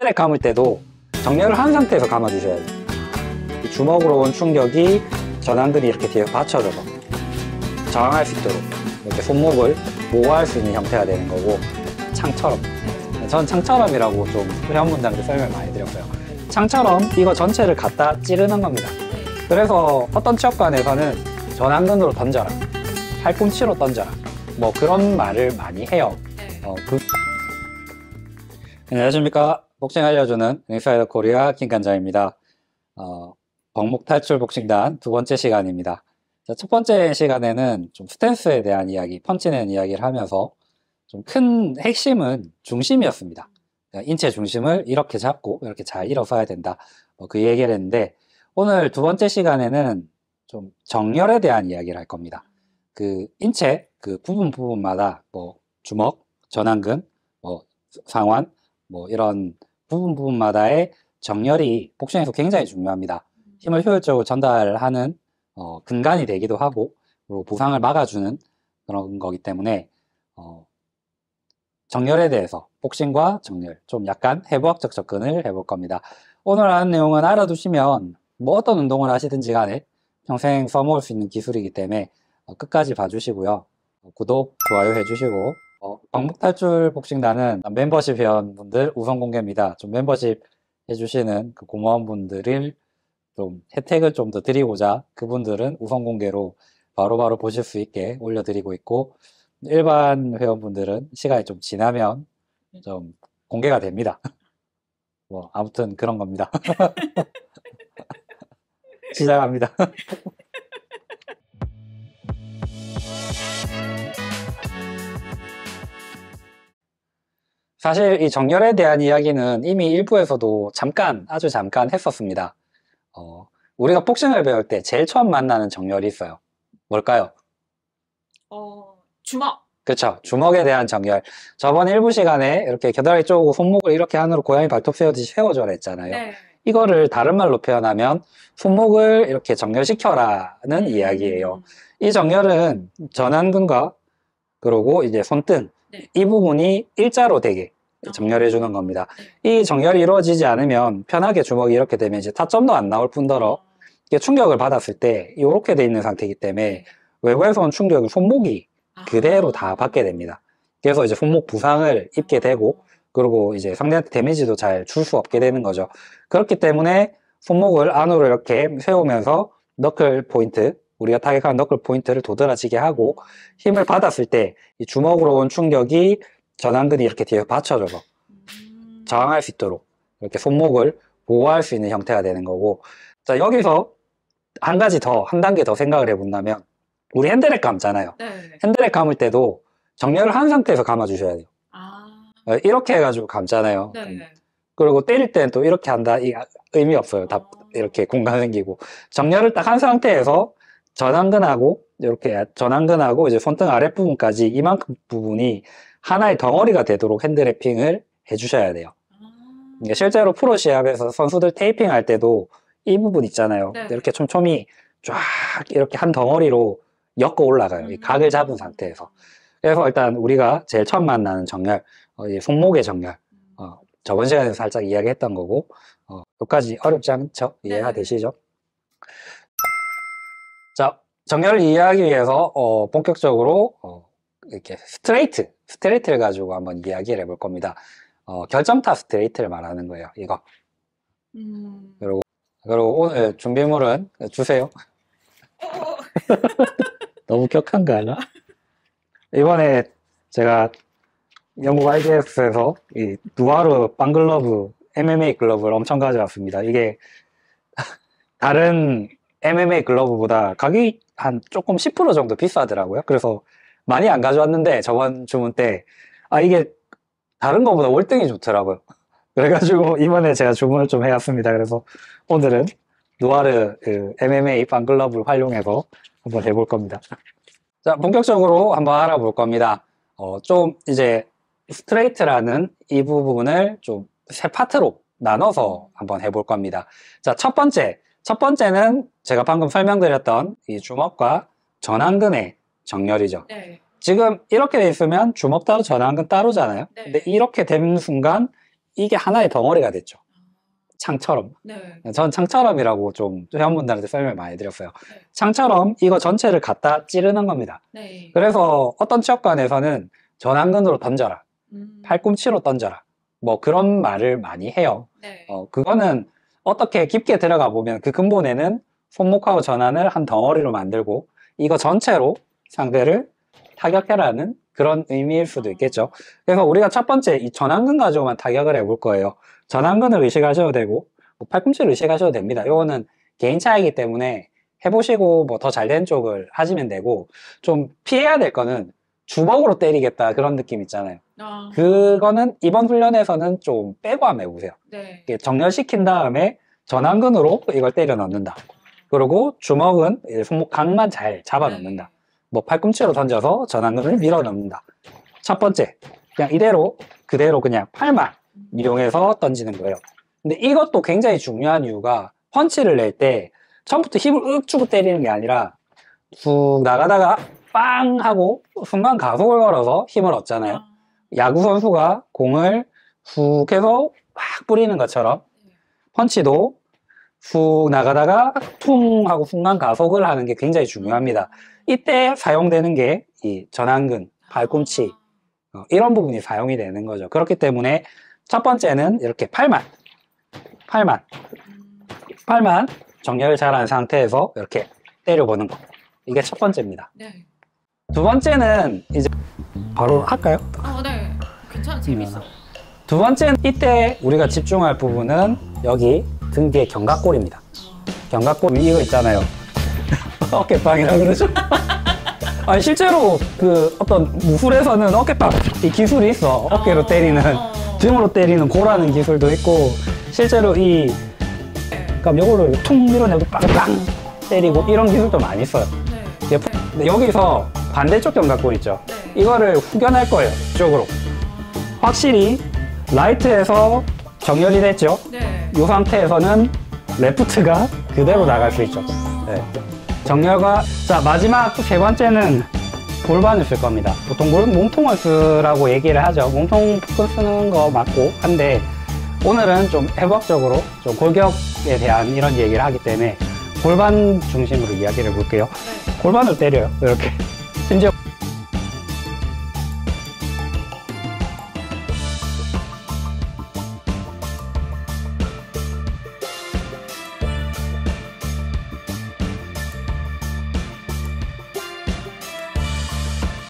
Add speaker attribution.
Speaker 1: 핸들에 감을 때도 정렬을 한 상태에서 감아주셔야 돼요. 이 주먹으로 온 충격이 전완근이 이렇게 뒤에 받쳐져서 저항할 수 있도록 이렇게 손목을 보호할 수 있는 형태가 되는 거고, 창처럼. 전 창처럼이라고 좀 회원분들한테 설명 많이 드렸어요. 창처럼 이거 전체를 갖다 찌르는 겁니다. 그래서 어떤 체육관에서는 전완근으로 던져라, 팔꿈치로 던져라, 뭐 그런 말을 많이 해요. 안녕하십니까. 복싱 알려주는 링사이드 코리아 김관장입니다. 벙목 탈출 복싱단 두 번째 시간입니다. 자, 첫 번째 시간에는 좀 스탠스에 대한 이야기, 펀치낸 이야기를 하면서 좀 큰 핵심은 중심이었습니다. 인체 중심을 이렇게 잡고 이렇게 잘 일어서야 된다. 그 얘기를 했는데, 오늘 두 번째 시간에는 좀 정렬에 대한 이야기를 할 겁니다. 그 인체 그 부분마다 뭐 주먹, 전완근, 뭐 상완, 뭐 이런 부분마다의 정렬이 복싱에서 굉장히 중요합니다. 힘을 효율적으로 전달하는 근간이 되기도 하고, 그리고 부상을 막아주는 그런 거기 때문에 정렬에 대해서, 복싱과 정렬, 좀 약간 해부학적 접근을 해볼 겁니다. 오늘 하는 내용은 알아두시면 뭐 어떤 운동을 하시든지 간에 평생 써먹을 수 있는 기술이기 때문에 끝까지 봐주시고요. 구독, 좋아요 해주시고, 벙목 탈출 복싱단은 멤버십 회원분들 우선 공개입니다. 좀 멤버십 해주시는 그 고마운 분들을 좀 혜택을 좀 더 드리고자 그분들은 우선 공개로 바로바로 보실 수 있게 올려드리고 있고, 일반 회원분들은 시간이 좀 지나면 좀 공개가 됩니다. 뭐 아무튼 그런 겁니다. 시작합니다. 사실 이 정렬에 대한 이야기는 이미 일부에서도 아주 잠깐 했었습니다. 우리가 복싱을 배울 때 제일 처음 만나는 정렬이 있어요. 뭘까요?
Speaker 2: 주먹.
Speaker 1: 그쵸. 주먹에 대한 정렬. 저번 일부 시간에 이렇게 겨드랑이 쪼고 손목을 이렇게 안으로 고양이 발톱 세우듯이 세워줘라 했잖아요.
Speaker 2: 네.
Speaker 1: 이거를 다른 말로 표현하면 손목을 이렇게 정렬시켜라는 이야기예요. 이 정렬은 전완근과 그리고 이제 손등,
Speaker 2: 네.
Speaker 1: 이 부분이 일자로 되게 정렬해 주는 겁니다. 이 정렬이 이루어지지 않으면 편하게 주먹이 이렇게 되면 이제 타점도 안 나올 뿐더러 이게 충격을 받았을 때 이렇게 돼 있는 상태이기 때문에 외부에서 온 충격을 손목이 그대로 다 받게 됩니다. 그래서 이제 손목 부상을 입게 되고, 그리고 이제 상대한테 데미지도 잘 줄 수 없게 되는 거죠. 그렇기 때문에 손목을 안으로 이렇게 세우면서 너클 포인트, 우리가 타격하는 너클 포인트를 도드라지게 하고, 힘을 받았을 때 이 주먹으로 온 충격이 전완근이 이렇게 뒤에 받쳐줘서 저항할 수 있도록 이렇게 손목을 보호할 수 있는 형태가 되는 거고, 자, 여기서 한 단계 더 생각을 해본다면, 우리 핸들에 감잖아요.
Speaker 2: 네.
Speaker 1: 핸들에 감을 때도 정렬을 한 상태에서 감아주셔야 돼요. 이렇게 해가지고 감잖아요.
Speaker 2: 네.
Speaker 1: 그리고 때릴 때는 또 이렇게 한다, 이 의미 없어요. 다 이렇게 공간 생기고. 정렬을 딱 한 상태에서 전완근하고 이제 손등 아랫부분까지 이만큼 부분이 하나의 덩어리가 되도록 핸드래핑을 해주셔야 돼요. 실제로 프로 시합에서 선수들 테이핑 할 때도 이 부분 있잖아요.
Speaker 2: 네.
Speaker 1: 이렇게 촘촘히 쫙 이렇게 한 덩어리로 엮어 올라가요. 이 각을 잡은 상태에서. 그래서 일단 우리가 제일 처음 만나는 정렬, 이 손목의 정렬, 저번 시간에 살짝 이야기했던 거고, 여기까지 어렵지 않죠? 이해가 되시죠? 자, 정렬을 이해하기 위해서 본격적으로 이렇게 스트레이트를 가지고 한번 이야기를 해볼 겁니다. 결정타 스트레이트를 말하는 거예요. 이거. 그리고 오늘 준비물은 주세요. 너무 격한 거 아니야? 이번에 제가 영국 IDF에서 이 누아르 빵글러브 MMA 글러브를 엄청 가져왔습니다. 이게 다른 MMA 글러브보다 가격이 한 조금 10% 정도 비싸더라고요. 그래서 많이 안 가져왔는데 저번 주문 때 이게 다른 거보다 월등히 좋더라고요. 그래가지고 이번에 제가 주문을 좀 해왔습니다. 그래서 오늘은 누아르 그 MMA 빵글러브를 활용해서 한번 해볼 겁니다. 자, 본격적으로 한번 알아볼 겁니다. 좀 이제 스트레이트라는 이 부분을 좀 세 파트로 나눠서 한번 해볼 겁니다. 자, 첫 번째는 제가 방금 설명드렸던 이 주먹과 전완근의 정렬이죠.
Speaker 2: 네.
Speaker 1: 지금 이렇게 돼 있으면 주먹 따로 전완근 따로잖아요.
Speaker 2: 네.
Speaker 1: 근데 이렇게 되는 순간 이게 하나의 덩어리가 됐죠. 창처럼.
Speaker 2: 네.
Speaker 1: 전 창처럼이라고 좀 회원분들한테 설명을 많이 드렸어요.
Speaker 2: 네.
Speaker 1: 창처럼 이거 전체를 갖다 찌르는 겁니다.
Speaker 2: 네.
Speaker 1: 그래서 어떤 체육관에서는 전완근으로 던져라,
Speaker 2: 음.
Speaker 1: 팔꿈치로 던져라, 뭐 그런 말을 많이 해요.
Speaker 2: 네.
Speaker 1: 그거는 어떻게 깊게 들어가 보면 그 근본에는 손목하고 전완을 한 덩어리로 만들고 이거 전체로 상대를 타격해라는 그런 의미일 수도 있겠죠. 그래서 우리가 첫 번째 이 전완근 가지고만 타격을 해볼 거예요. 전완근을 의식하셔도 되고 뭐 팔꿈치를 의식하셔도 됩니다. 이거는 개인 차이기 때문에 해보시고 뭐 더 잘 된 쪽을 하시면 되고, 좀 피해야 될 거는 주먹으로 때리겠다 그런 느낌 있잖아요.
Speaker 2: 아.
Speaker 1: 그거는 이번 훈련에서는 좀 빼고 한번 해보세요.
Speaker 2: 네.
Speaker 1: 이렇게 정렬시킨 다음에 전완근으로 이걸 때려 넣는다. 그리고 주먹은 손목 각만 잘 잡아 넣는다. 뭐 팔꿈치로 던져서 전완근을 밀어 넣는다. 첫 번째, 그냥 이대로 그대로 그냥 팔만 이용해서 던지는 거예요. 근데 이것도 굉장히 중요한 이유가 펀치를 낼 때 처음부터 힘을 윽 주고 때리는 게 아니라 쑥 나가다가 빵 하고 순간 가속을 걸어서 힘을 얻잖아요. 야구 선수가 공을 훅 해서 막 뿌리는 것처럼 펀치도 훅 나가다가 퉁 하고 순간 가속을 하는 게 굉장히 중요합니다. 이때 사용되는 게 이 전완근, 팔꿈치 이런 부분이 사용이 되는 거죠. 그렇기 때문에 첫 번째는 이렇게 팔만 정렬을 잘한 상태에서 이렇게 때려보는 거. 이게 첫 번째입니다.
Speaker 2: 네.
Speaker 1: 두 번째는 이제 바로 할까요?
Speaker 2: 네. 괜찮아. 재밌어.
Speaker 1: 두 번째는 이때 우리가 집중할 부분은 여기 등 뒤에 견갑골입니다. 견갑골 이거 있잖아요. 어깨빵이라 그러죠? 아니 실제로 그 어떤 무술에서는 어깨빵 이 기술이 있어. 어깨로 때리는, 등으로 때리는 고라는 기술도 있고, 실제로 이 그러니까 이걸로 퉁 밀어내고 빵빵 때리고 이런 기술도 많이 써요.
Speaker 2: 네.
Speaker 1: 근데 여기서 반대쪽 견갑골 있죠? 이거를 후견할 거예요. 이쪽으로. 확실히 라이트에서 정렬이 됐죠?
Speaker 2: 네.
Speaker 1: 이 상태에서는 레프트가 그대로 나갈 수 있죠. 네. 정렬과, 자, 마지막 세 번째는 골반을 쓸 겁니다. 보통 몸통을 쓰라고 얘기를 하죠. 몸통 쓰는 거 맞고 한데, 오늘은 좀 해부학적으로 좀 골격에 대한 이런 얘기를 하기 때문에 골반 중심으로 이야기를 해볼게요. 골반을 때려요. 이렇게. 심지어